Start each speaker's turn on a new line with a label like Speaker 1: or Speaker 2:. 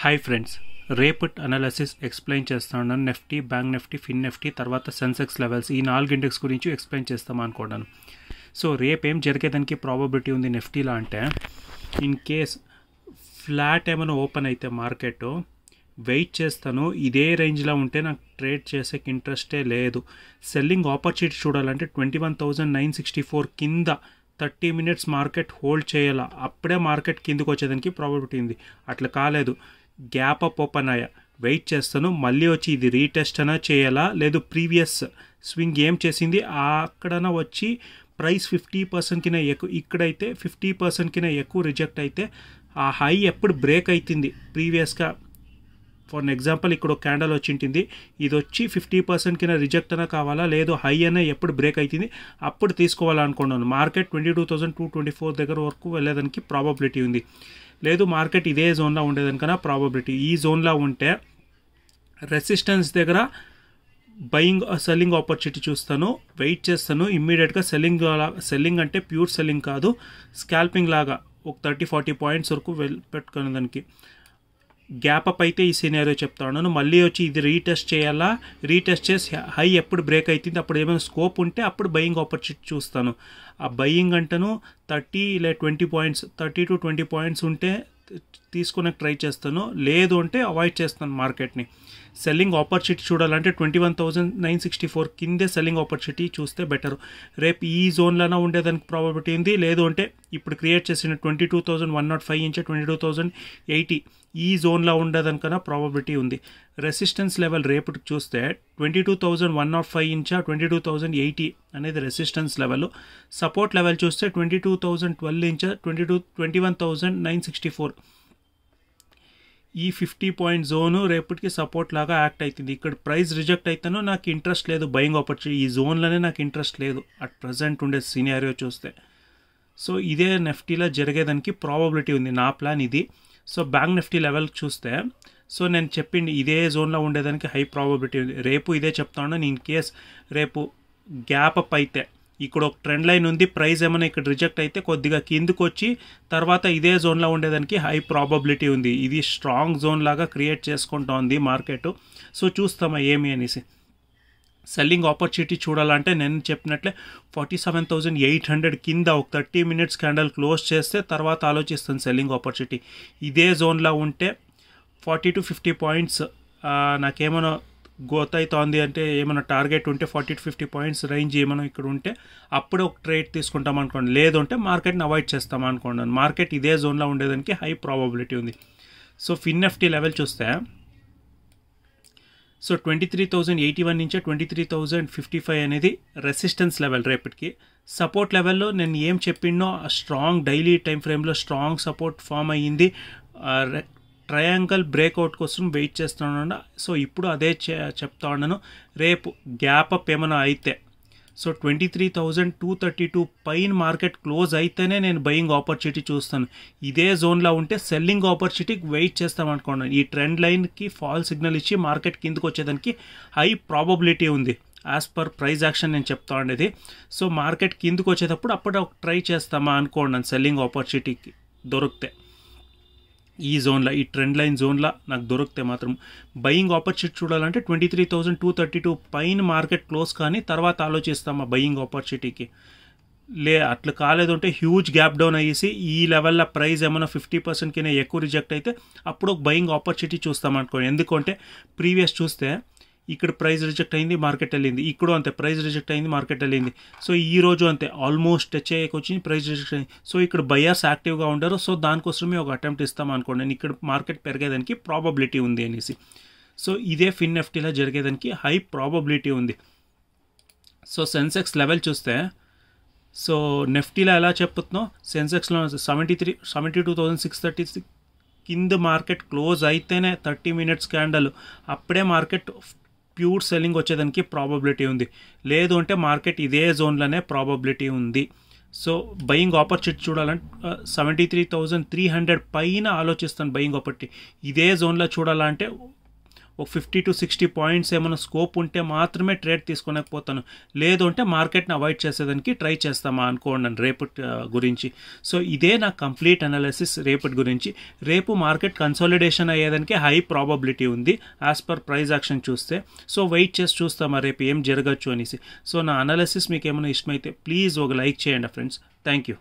Speaker 1: Hi friends, రేపటి analysis explain చేస్తాను. Nifty, bank Nifty, ఫిన్ Nifty, తర్వాత సెన్సెక్స్ లెవెల్స్, ఈ 4 ఇండెక్స్ గురించి ఎక్స్ప్లెయిన్ చేస్తాం అనుకోవడాను. సో రేపు ఏం జరిగేదానికి ప్రాబబిలిటీ ఉంది నిఫ్టీలో అంటే, ఇన్ కేస్ ఫ్లాట్ ఏమైనా ఓపెన్ అయితే మార్కెట్ వెయిట్ చేస్తాను. ఇదే రేంజ్లో ఉంటే నాకు ట్రేడ్ చేసేకి ఇంట్రెస్టే లేదు. సెల్లింగ్ ఆపర్చునిటీ చూడాలంటే 21,964 కింద 30 మినిట్స్ మార్కెట్ హోల్డ్ చేయాలా, అప్పుడే మార్కెట్ కిందకు వచ్చేదానికి ప్రాబబిలిటీ ఉంది. అట్లా కాలేదు, గ్యాప్ అప్ ఓపెన్ అయ్యా, వెయిట్ చేస్తాను. మళ్ళీ వచ్చి ఇది రీటెస్ట్ అయినా చేయాలా, లేదు ప్రీవియస్ స్వింగ్ ఏం చేసింది అక్కడన వచ్చి ప్రైస్ 50% కింద ఎక్కువ, ఇక్కడైతే 50% కింద ఎక్కువ రిజెక్ట్ అయితే ఆ హై ఎప్పుడు బ్రేక్ అవుతుంది ప్రీవియస్గా. ఫర్ ఎగ్జాంపుల్ ఇక్కడ ఒక క్యాండల్ వచ్చింటుంది, ఇది వచ్చి 50% కింద రిజెక్ట్ అయినా కావాలా, లేదు హై అయినా ఎప్పుడు బ్రేక్ అవుతుంది అప్పుడు తీసుకోవాలనుకున్నాను. మార్కెట్ 22,224 దగ్గర వరకు వెళ్ళేదానికి ప్రాబబిలిటీ ఉంది. లేదు మార్కెట్ ఇదే జోన్లో ఉండేదానికన్నా ప్రాబబిలిటీ. ఈ జోన్లో ఉంటే రెసిస్టెన్స్ దగ్గర బయింగ్ సెల్లింగ్ ఆపర్చునిటీ చూస్తాను, వెయిట్ చేస్తాను. ఇమ్మీడియట్గా సెల్లింగ్ అంటే ప్యూర్ సెల్లింగ్ కాదు, స్కాల్పింగ్ లాగా ఒక 30-40 పాయింట్స్ వరకు పెట్టుకునే దానికి గ్యాప్ అప్ అయితే ఈ సినారియో చెప్తా ఉన్నాను. మళ్ళీ వచ్చి ఇది రీటెస్ట్ చేయాలా, రీటెస్ట్ చేసి హై ఎప్పుడు బ్రేక్ అవుతుంది అప్పుడు ఏమైనా స్కోప్ ఉంటే అప్పుడు బయింగ్ ఆపర్చునిటీ చూస్తాను. ఆ బయింగ్ అంటేను 30 లేదా 20 పాయింట్స్, 30 to 20 పాయింట్స్ ఉంటే తీసుకునే ట్రై చేస్తాను, లేదు అంటే అవాయిడ్ చేస్తాను మార్కెట్ని. సెల్లింగ్ ఆపర్చునిటీ చూడాలంటే 21,964 కిందే సెల్లింగ్ ఆపర్చునిటీ చూస్తే బెటర్. రేపు ఈ జోన్లోనే ఉండేదానికి ప్రాబబిలిటీ ఉంది. లేదు అంటే ఇప్పుడు క్రియేట్ చేసిన 22,105 నుంచి 22,080 ఈ జోన్లో ఉండేదానికన్నా ప్రాబబిలిటీ ఉంది. రెసిస్టెన్స్ లెవెల్ రేపటికి చూస్తే 22,105 నుంచి 22,080 అనేది రెసిస్టెన్స్ లెవెల్. సపోర్ట్ లెవెల్ చూస్తే 22,012 నుంచి 21,964. ఈ 50 పాయింట్ జోను రేపటికి సపోర్ట్ లాగా యాక్ట్ అవుతుంది. ఇక్కడ ప్రైస్ రిజెక్ట్ అయితేనో నాకు ఇంట్రెస్ట్ లేదు బయింగ్ ఆపర్చునిటీ, ఈ జోన్లోనే నాకు ఇంట్రెస్ట్ లేదు అట్ ప్రజెంట్ ఉండే సినారియో చూస్తే. సో ఇదే నిఫ్టీలో జరిగేదానికి ప్రాబబిలిటీ ఉంది, నా ప్లాన్ ఇది. సో బ్యాంక్ నిఫ్టీ లెవెల్ చూస్తే, సో నేను చెప్పింది ఇదే జోన్లో ఉండేదానికి హై ప్రాబబిలిటీ ఉంది. రేపు ఇదే చెప్తా ఉన్నాను. ఇన్ కేస్ రేపు గ్యాప్ అప్ అయితే, ఇక్కడ ఒక ట్రెండ్ లైన్ ఉంది, ప్రైస్ ఏమైనా ఇక్కడ రిజెక్ట్ అయితే కొద్దిగా కిందకు వచ్చి తర్వాత ఇదే జోన్లో ఉండేదానికి హై ప్రాబబిలిటీ ఉంది. ఇది స్ట్రాంగ్ జోన్ లాగా క్రియేట్ చేసుకుంటా ఉంది మార్కెట్. సో చూస్తామా ఏమి అనేసి. సెల్లింగ్ ఆపర్చునిటీ చూడాలంటే నేను చెప్పినట్లే 47,800 కింద ఒక 30 మినిట్స్ క్యాండల్ క్లోజ్ చేస్తే తర్వాత ఆలోచిస్తాను సెల్లింగ్ ఆపర్చునిటీ. ఇదే జోన్లో ఉంటే 40 to 50 పాయింట్స్ నాకేమైనా గోతవుతోంది అంటే, ఏమైనా టార్గెట్ ఉంటే 40 to 50 పాయింట్స్ రేంజ్ ఏమైనా ఇక్కడ ఉంటే అప్పుడు ఒక ట్రేడ్ తీసుకుంటాం అనుకోండి. లేదు అంటే మార్కెట్ని అవాయిడ్ చేస్తాం అనుకోండి. మార్కెట్ ఇదే జోన్లో ఉండేదానికి హై ప్రాబబిలిటీ ఉంది. సో ఫిన్ నిఫ్టీ లెవెల్ చూస్తే, సో 23,081 నుంచి 23,055 అనేది రెసిస్టెన్స్ లెవెల్ రేపటికి. సపోర్ట్ లెవెల్లో నేను ఏం చెప్పినో స్ట్రాంగ్ డైలీ టైం ఫ్రేమ్లో స్ట్రాంగ్ సపోర్ట్ ఫామ్ అయ్యింది. ట్రయాంగల్ బ్రేక్అవుట్ కోసం వెయిట్ చేస్తున్నాను. సో ఇప్పుడు అదే చెప్తా ఉన్నాను. రేపు గ్యాప్ అప్ ఏమైనా అయితే, సో 23,232 పైన మార్కెట్ క్లోజ్ అయితేనే నేను బయింగ్ ఆపర్చునిటీ చూస్తాను. ఇదే జోన్లో ఉంటే సెల్లింగ్ ఆపర్చునిటీకి వెయిట్ చేస్తామనుకున్నాను. ఈ ట్రెండ్ లైన్కి ఫాల్ సిగ్నల్ ఇచ్చి మార్కెట్ కిందకు వచ్చేదానికి హై ప్రాబబిలిటీ ఉంది యాజ్ పర్ ప్రైస్ యాక్షన్ నేను చెప్తా ఉండేది. సో మార్కెట్ కిందకు వచ్చేటప్పుడు అప్పుడు ట్రై చేస్తామా అనుకోండి సెల్లింగ్ ఆపర్చునిటీకి దొరికితే. ఈ జోన్లో, ఈ ట్రెండ్ లైన్ జోన్లో నాకు దొరికితే మాత్రం బయింగ్ ఆపర్చునిటీ చూడాలంటే 23,232 పైన మార్కెట్ క్లోజ్ కానీ తర్వాత ఆలోచిస్తామా బయింగ్ ఆపర్చునిటీకి. అట్లా కాలేదు అంటే హ్యూజ్ గ్యాప్ డౌన్ అయ్యేసి ఈ లెవెల్లో ప్రైస్ ఏమైనా 50% కింద ఎక్కువ రిజెక్ట్ అయితే అప్పుడు ఒక బయింగ్ ఆపర్చునిటీ చూస్తామనుకో. ఎందుకంటే ప్రీవియస్ చూస్తే ఇక్కడ ప్రైస్ రిజెక్ట్ అయింది, మార్కెట్ వెళ్ళింది. ఇక్కడ అంతే ప్రైస్ రిజెక్ట్ అయింది, మార్కెట్ వెళ్ళింది. సో ఈ రోజు అంతే ఆల్మోస్ట్ టచ్ అయ్యేకి వచ్చింది, ప్రైస్ రిజెక్ట్ అయింది. సో ఇక్కడ బయర్స్ యాక్టివ్గా ఉండరు. సో దానికోసమే ఒక అటెంప్ట్ ఇస్తాం అనుకోండి. నేను ఇక్కడ మార్కెట్ పెరిగేదానికి ప్రాబబిలిటీ ఉంది అనేసి. సో ఇదే ఫిన్ నిఫ్టీలో జరిగేదానికి హై ప్రాబబిలిటీ ఉంది. సో సెన్సెక్స్ లెవెల్ చూస్తే, సో నిఫ్టీలో ఎలా చెప్తున్నాం, సెన్సెక్స్లో 72,636 కింద మార్కెట్ క్లోజ్ అయితేనే 30 మినిట్స్ క్యాండల్ అప్పుడే మార్కెట్ ప్యూర్ సెల్లింగ్ వచ్చేదానికి ప్రాబబిలిటీ ఉంది. లేదు అంటే మార్కెట్ ఇదే జోన్లోనే ప్రాబబిలిటీ ఉంది. సో బయింగ్ ఆపర్చునిటీ చూడాలంటే 73,300 పైన ఆలోచిస్తాను బయింగ్ ఆపర్చునిటీ. ఇదే జోన్లో చూడాలంటే ఒక 50 to 60 పాయింట్స్ ఏమైనా స్కోప్ ఉంటే మాత్రమే ట్రేడ్ తీసుకోలేకపోతాను, లేదు అంటే మార్కెట్ని అవాయిడ్ చేసేదానికి ట్రై చేస్తామా అనుకోండి రేపటి గురించి. సో ఇదే నా కంప్లీట్ అనాలిసిస్ రేపటి గురించి. రేపు మార్కెట్ కన్సాలిడేషన్ అయ్యేదానికి హై ప్రాబబిలిటీ ఉంది యాజ్ పర్ ప్రైస్ యాక్షన్ చూస్తే. సో వెయిట్ చేసి చూస్తామా రేపు ఏం జరగచ్చు అనేసి. సో నా అనాలిసిస్ మీకు ఏమైనా ఇష్టమైతే ప్లీజ్ ఒక లైక్ చేయండి ఫ్రెండ్స్. Thank you.